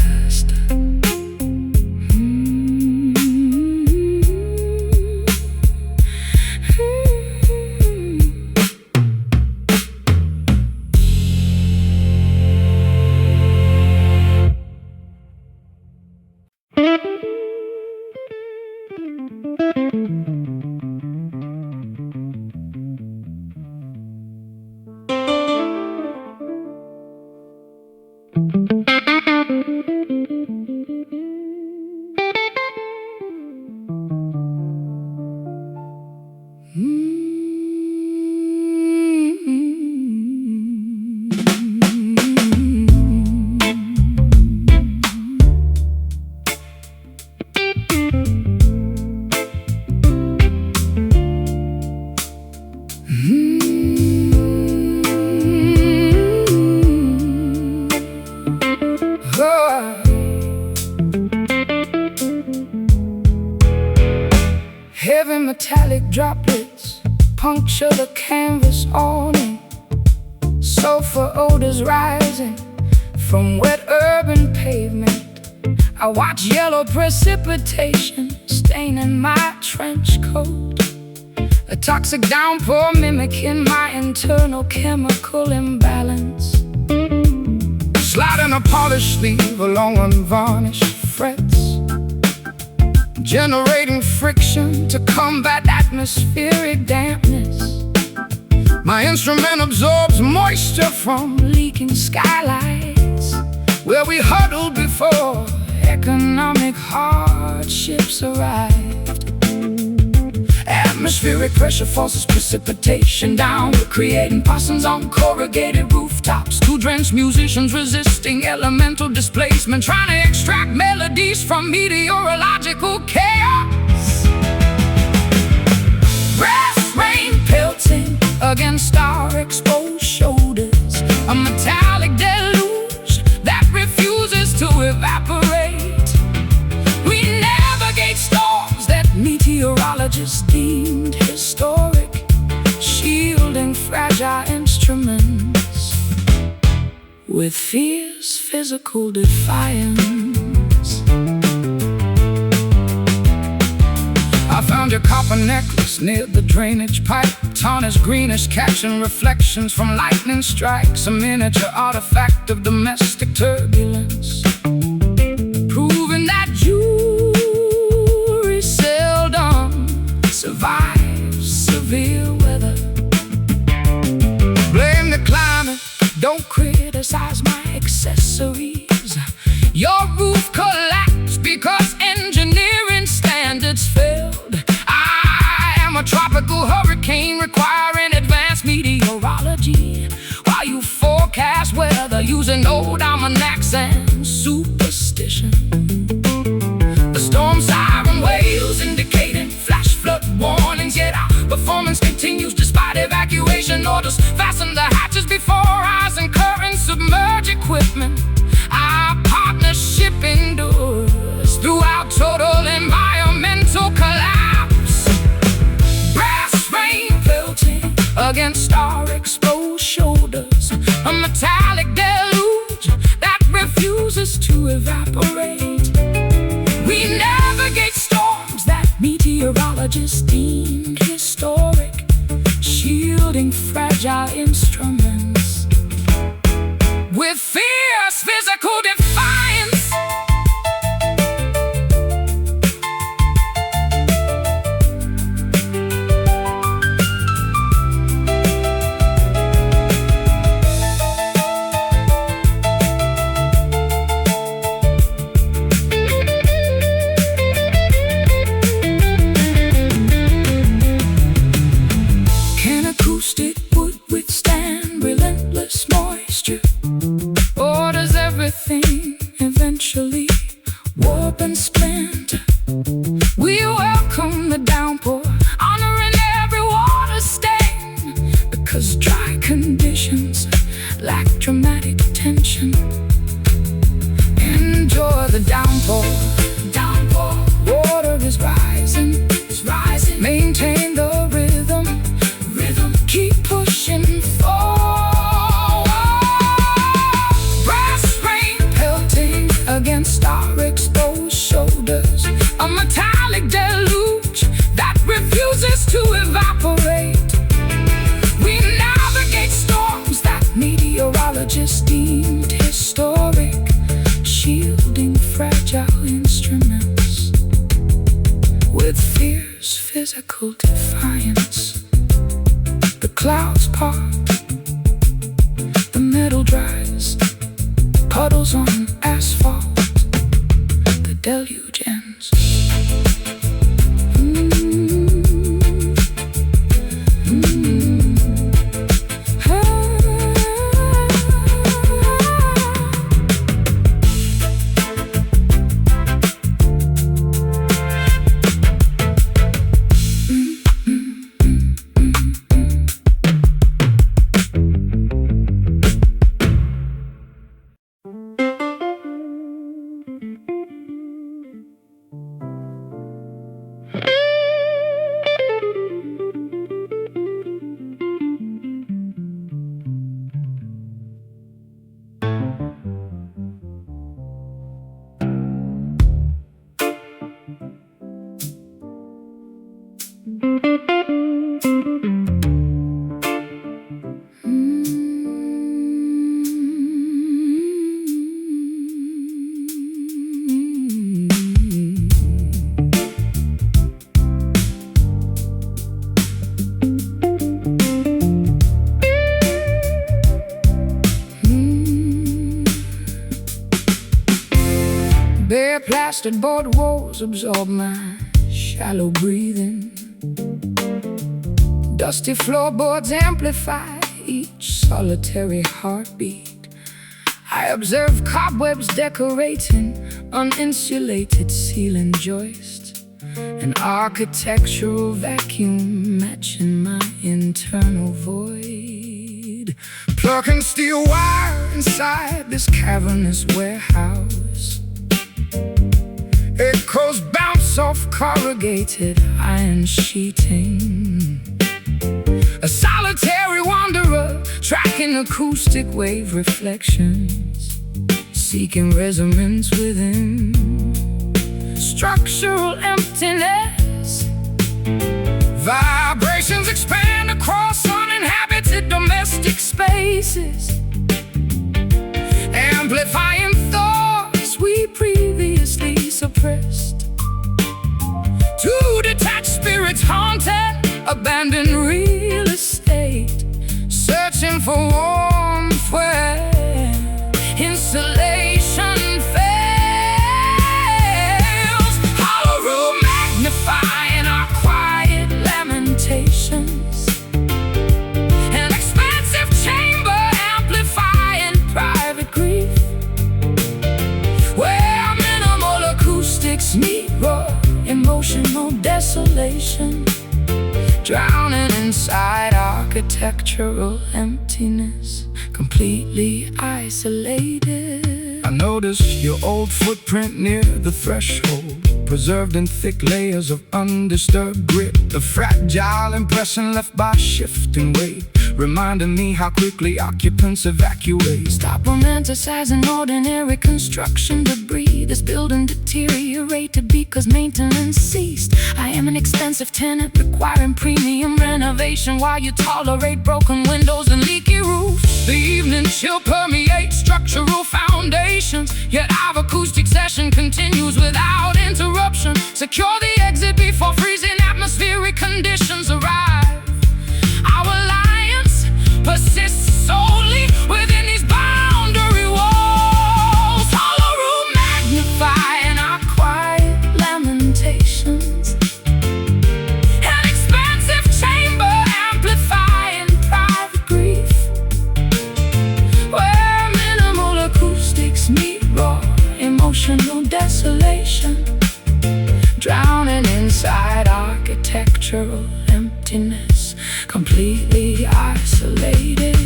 Heavy metallic droplets puncture the canvas awning. Sulfur odors rising from wet urban pavement. I watch yellow precipitation staining my trench coat, a toxic downpour mimicking my internal chemical imbalance. Sliding a polished sleeve along unvarnished frets, generating friction to combat atmospheric dampness. My instrument absorbs moisture from leaking skylights, where we huddled before economic hardships arrived. Atmospheric pressure forces precipitation down, creating possums on corrugated rooftops. Two drenched musicians resisting elemental displacement, trying to extract melodies from meteorological chaos. Brass rain pelting against our exposed shoulders, a metallic deluge that refuses to evaporate. We navigate storms that meteorologists deemed historic, shielding fragile instruments with fierce physical defiance. I found your copper necklace near the drainage pipe, tarnished greenish, catching reflections from lightning strikes, a miniature artifact of domestic turbulence, proving that jewelry seldom survives severe weather. Blame the climate, don't criticize my accessories. Your roof collapsed because engineering standards failed. I am a tropical hurricane requiring advanced meteorology, while you forecast weather using old almanacs and superstition. The storm siren wails indicating flash flood warnings, yet our performance continues despite evacuation orders. Fasten the hatches before eyes and currents submerge equipment. Our partnership endures throughout total environmental collapse. Brass rain pelting against our exposed shoulders, a metallic deluge that refuses to evaporate. We navigate storms that meteorologists deemed historic, shielding fragile instruments with fierce physical defiance. to evaporate. We navigate storms that meteorologists deemed historic, shielding fragile instruments with fierce physical defiance. The clouds part, the metal dries, puddles on asphalt, the deluge ends. Bare plasterboard walls absorb my shallow breathing. Dusty floorboards amplify each solitary heartbeat. I observe cobwebs decorating uninsulated ceiling joists, an architectural vacuum matching my internal void. Plucking steel wire inside this cavernous warehouse. Echoes bounce off corrugated iron sheeting. A solitary wanderer tracking acoustic wave reflections, seeking resonance within structural emptiness. Vibrations expand across uninhabited domestic spaces, amplifying thoughts we previously suppressed. Two detached spirits haunted abandoned real estate, searching for warmth where insulation fails. Hollow room magnifying our quiet lamentations, an expansive chamber amplifying private grief, where minimal acoustics meet raw emotional desolation, drowning inside architectural emptiness, completely isolated. I notice your old footprint near the threshold, preserved in thick layers of undisturbed grit. The fragile impression left by shifting weight, reminding me how quickly occupants evacuate. Stop romanticizing ordinary construction debris. This building deteriorated because maintenance ceased. I am an expensive tenant requiring premium renovation, while you tolerate broken windows and leaky roofs. The evening chill permeates structural foundations, yet our acoustic session continues without interruption. Secure the exit before freezing atmospheric conditions arrive. Our alliance persists solely within these boundary walls. Hollow room magnifying our quiet lamentations, an expansive chamber amplifying private grief, where minimal acoustics meet raw emotional desolation, drowning inside architectural emptiness, completely isolated.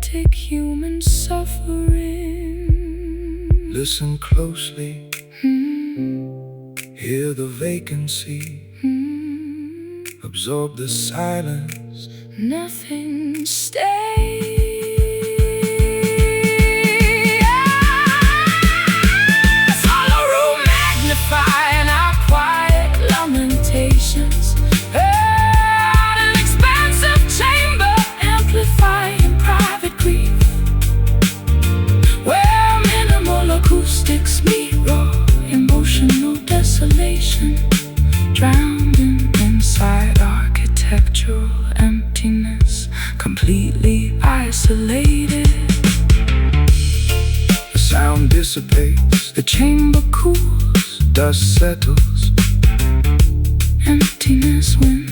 pathetic human suffering. Listen closely, hear the vacancy, absorb the silence. Nothing stays. Follow room magnifying our quiet lamentations. An expansive chamber amplifying private grief, where minimal acoustics meet raw emotional desolation, drowned inside architectural emptiness, completely isolated. The sound dissipates, The chamber cools, dust settles, emptiness wins.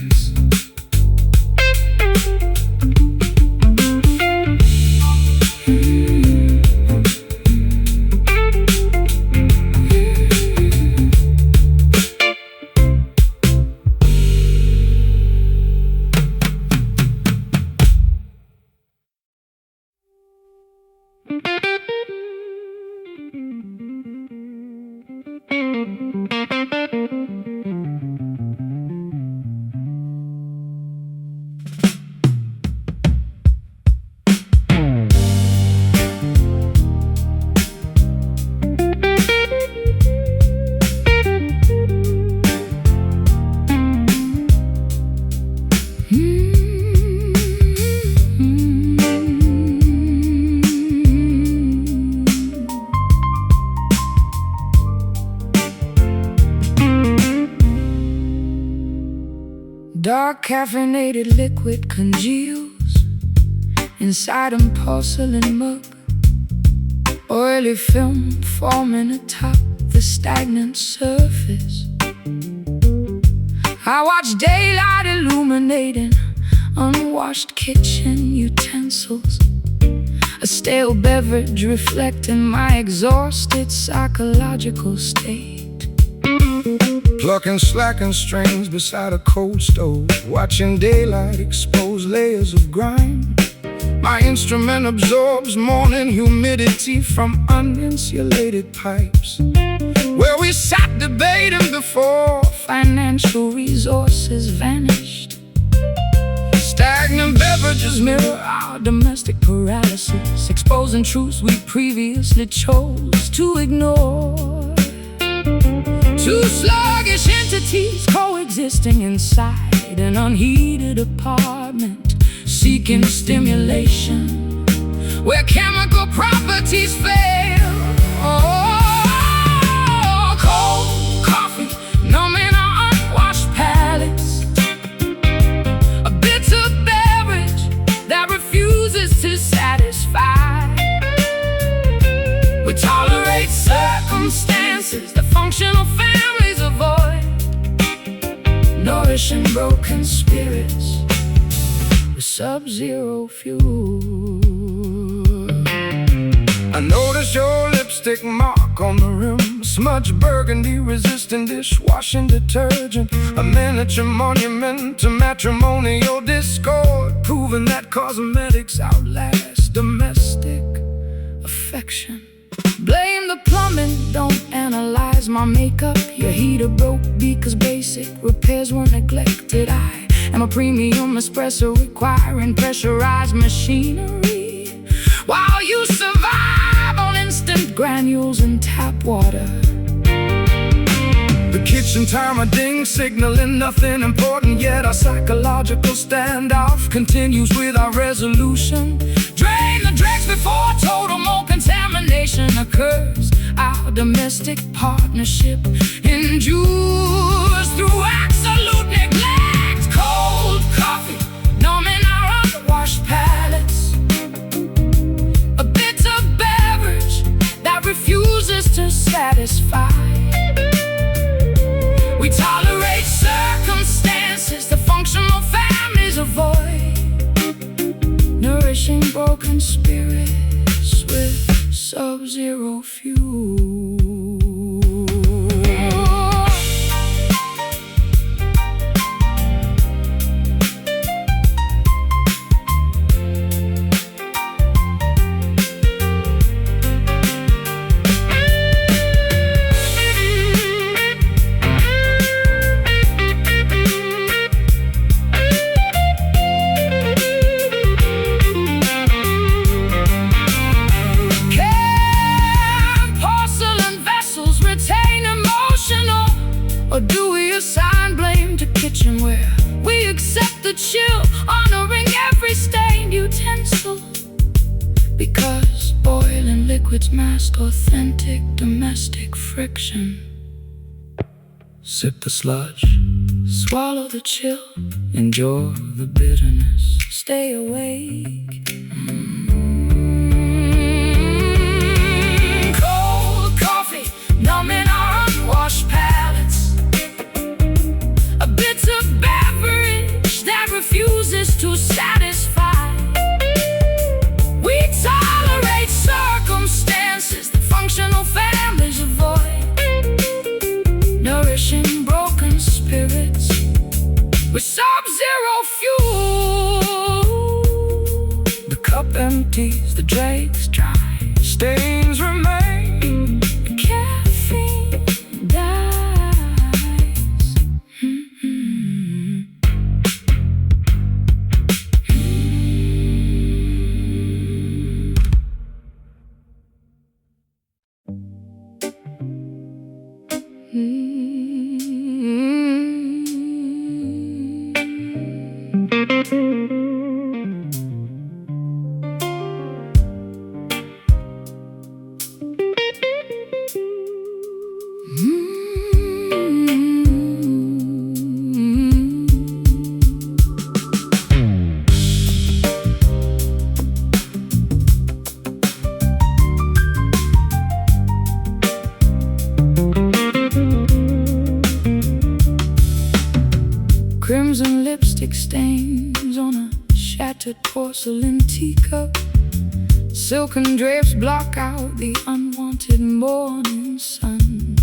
Dark caffeinated liquid congeals inside a porcelain mug. Oily film forming atop the stagnant surface. I watch daylight illuminating unwashed kitchen utensils, a stale beverage reflecting my exhausted psychological state. plucking slacking strings beside a cold stove, watching daylight expose layers of grime. My instrument absorbs morning humidity from uninsulated pipes, where we sat debating before Financial resources vanished. stagnant beverages mirror Our domestic paralysis, exposing truths we previously chose to ignore. Two sluggish entities coexisting inside an unheated apartment, seeking stimulation where chemical properties fail. Cold coffee numbing our unwashed palates, a bitter beverage that refuses to satisfy. We tolerate circumstances that functional families avoid, nourishing broken spirits with sub-zero fuel. I notice your lipstick mark on the rim, smudged burgundy resistant dishwashing detergent, a miniature monument to matrimonial discord, proving that cosmetics outlast domestic affection. Blame the plumbing, don't analyze my makeup. Your heater broke because basic repairs were neglected. I am a premium espresso requiring pressurized machinery, while you survive on instant granules and tap water. The kitchen timer ding signaling nothing important, yet our psychological standoff continues with our resolution. Drain the dregs before total mold contamination occurs. Our domestic partnership endures through absolute neglect. Cold coffee numbing our unwashed palates, a bitter beverage that refuses to satisfy. We tolerate circumstances that functional families avoid, nourishing broken spirits with sub-zero fuel. Or do we assign blame to kitchenware? We accept the chill, honoring every stained utensil, because boiling liquids mask authentic domestic friction. Sip the sludge, swallow the chill, enjoy the bitterness, stay awake. Cold coffee, numbing our unwashed palates. A bitter beverage that refuses to satisfy. We tolerate circumstances that functional families avoid, nourishing broken spirits with sub-zero fuel. The cup empties, the drake's dry, stains remain, the caffeine dies. Crimson lipstick stains on a shattered porcelain teacup. Silken drapes block out the unwanted morning sun.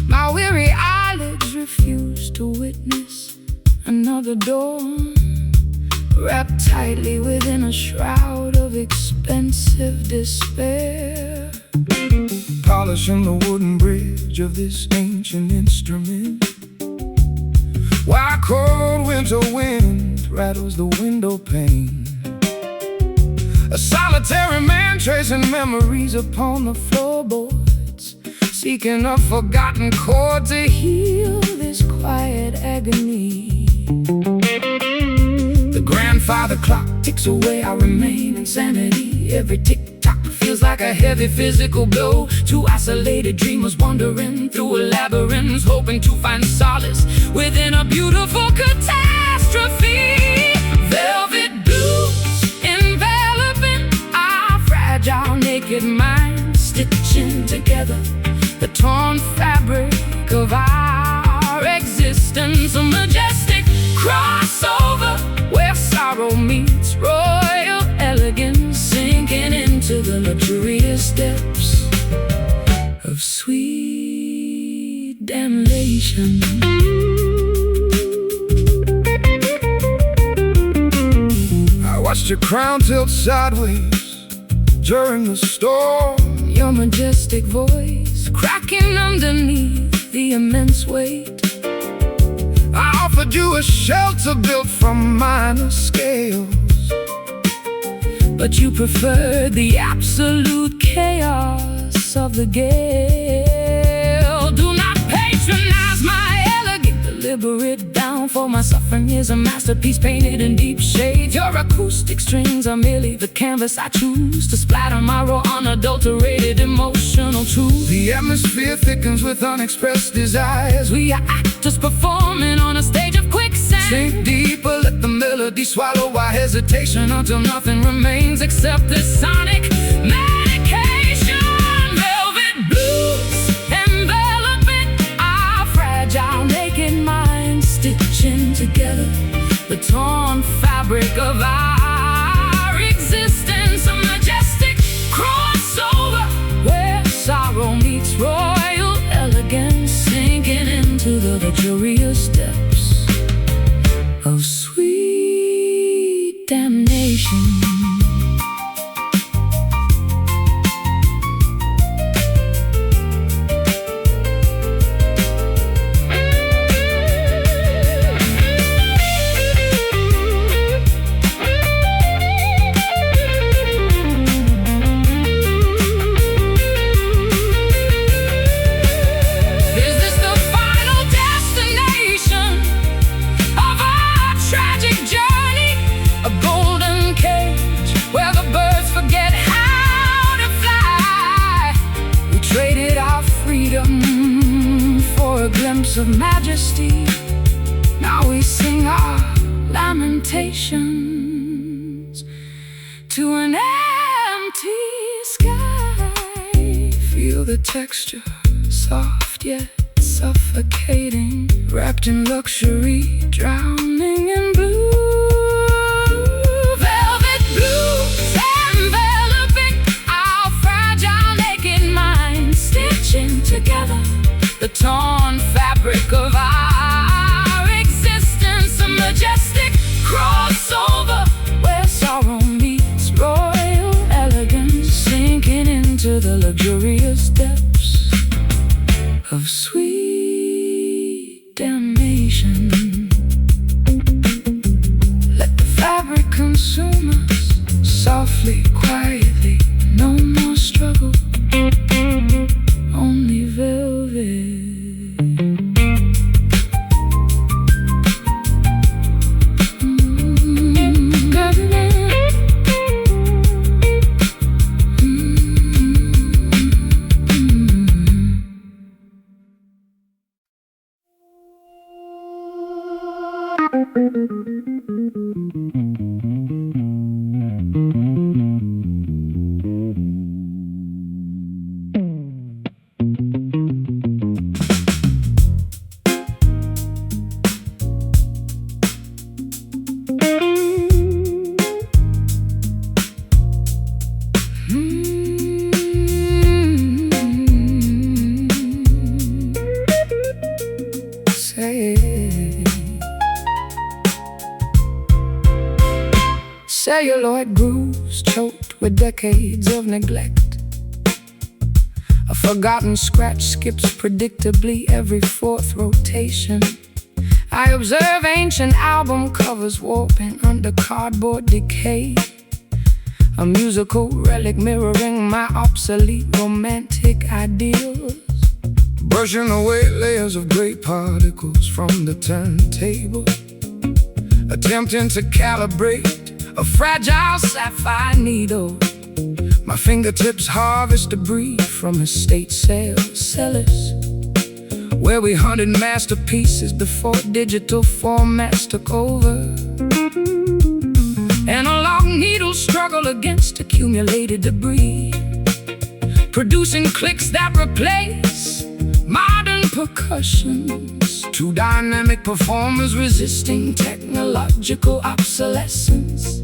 My weary eyelids refuse to witness another dawn, wrapped tightly within a shroud of expensive despair. Polishing the wooden bridge of this ancient instrument, while cold winter wind rattles the window pane. A solitary man tracing memories upon the floorboards, seeking a forgotten chord to heal this quiet agony. The grandfather clock ticks away, I remain insanity. Every tick-tock feels like a heavy physical blow. Two isolated dreamers wandering through a labyrinth, hoping to find solace within a beautiful catastrophe. Velvet blues enveloping our fragile naked minds, stitching together the torn fabric of our existence. A majestic crossover where sorrow meets royal elegance, sinking into the luxurious depths of sweet damnation. I watched your crown tilt sideways during the storm, your majestic voice cracking underneath the immense weight. I offered you a shelter built from minor scales, but you preferred the absolute chaos of the gale. Do not patronize my elegant, deliberate downfall. My suffering is a masterpiece painted in deep shade. Your acoustic strings are merely the canvas I choose to splatter my raw, unadulterated emotional truth. The atmosphere thickens with unexpressed desires. We are actors performing on a stage of quicksand. Sink deeper, let the melody swallow our hesitation, until nothing remains except this sonic medication. Velvet blues enveloping our fragile naked minds, stitching together the torn fabric of our existence. A majestic crossover where sorrow meets royal elegance, sinking into the luxurious depths of sweet damnation. Is this the final destination? majesty. Now we sing our lamentations to an empty sky. Feel the texture, soft yet suffocating, wrapped in luxury, drowning in blue. Velvet blues enveloping our fragile naked minds, stitching together the torn fabric of our existence. A majestic crossover where sorrow meets royal elegance, sinking into the luxurious depths of sweet damnation. Let the fabric consume us softly, quietly. No more struggle, only velvet. Celluloid grooves choked with decades of neglect. A forgotten scratch skips predictably every fourth rotation. I observe ancient album covers warping under cardboard decay, a musical relic mirroring my obsolete romantic ideals. Brushing away layers of gray particles from the turntable, attempting to calibrate a fragile sapphire needle. My fingertips harvest debris from estate sales cellars, where we hunted masterpieces before digital formats took over. Analog needles struggle against accumulated debris, producing clicks that replace modern percussions. Two dynamic performers resisting technological obsolescence,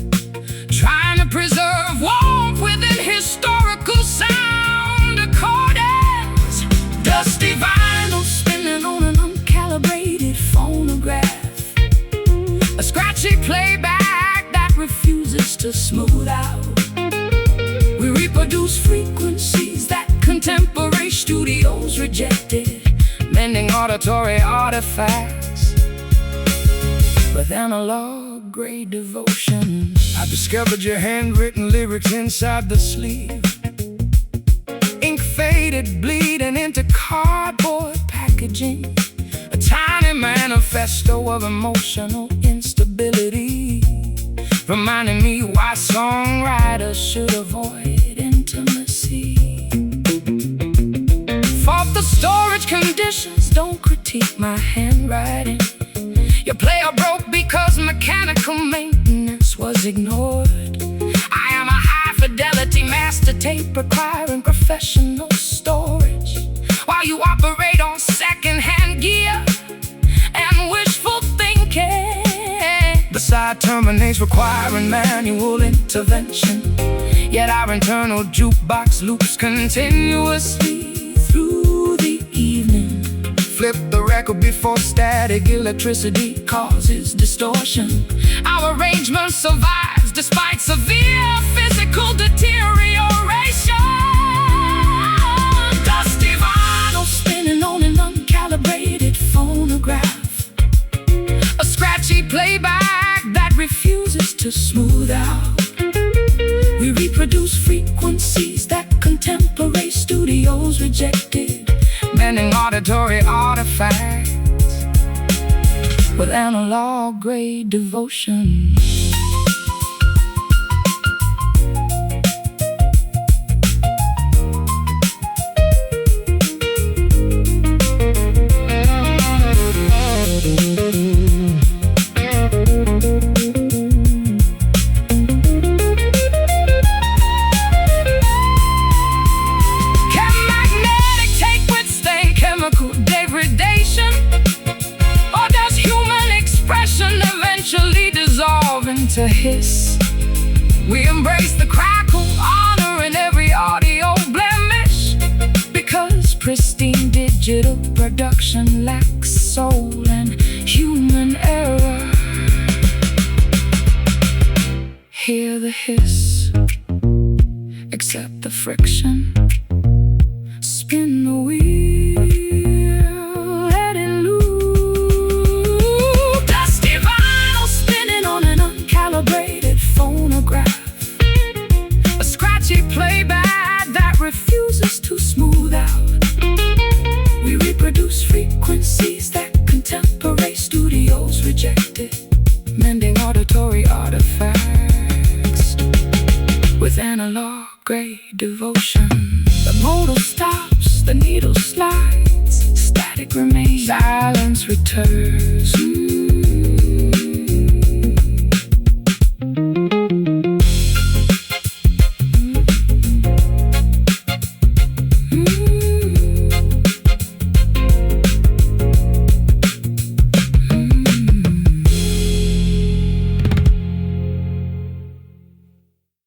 trying to preserve warmth within historical sound accordance. Dusty vinyl spinning on an uncalibrated phonograph, a scratchy playback that refuses to smooth out. We reproduce frequencies that contemporary studios rejected, mending auditory artifacts with analog grade devotion. I discovered your handwritten lyrics inside the sleeve, ink faded, bleeding into cardboard packaging, a tiny manifesto of emotional instability, reminding me why songwriters should avoid intimacy. Fault the storage conditions, don't critique my handwriting. Your player broke because mechanical maintenance was ignored. I am a high-fidelity master tape requiring professional storage, while you operate on second-hand gear and wishful thinking. The side terminates requiring manual intervention, yet our internal jukebox loops continuously through the evening. Flip the record before static electricity causes distortion. Our arrangement survives despite severe physical deterioration. Dusty vinyl spinning on an uncalibrated phonograph, a scratchy playback that refuses to smooth out. We reproduce frequencies that contemporary studios rejected, mending auditory artifacts with analog grade devotion. to hiss. We embrace the crackle, honoring every audio blemish. Because pristine digital production lacks soul and human error. Hear the hiss, accept the friction. Spin the wheel, let it loop. Dusty vinyl spinning on an uncalibrated phonograph. A scratchy playback that refuses to smooth out. We reproduce frequencies that contemporary studios rejected, mending auditory artifacts with analog grade devotion. The modal stops, the needle slides, static remains, silence returns.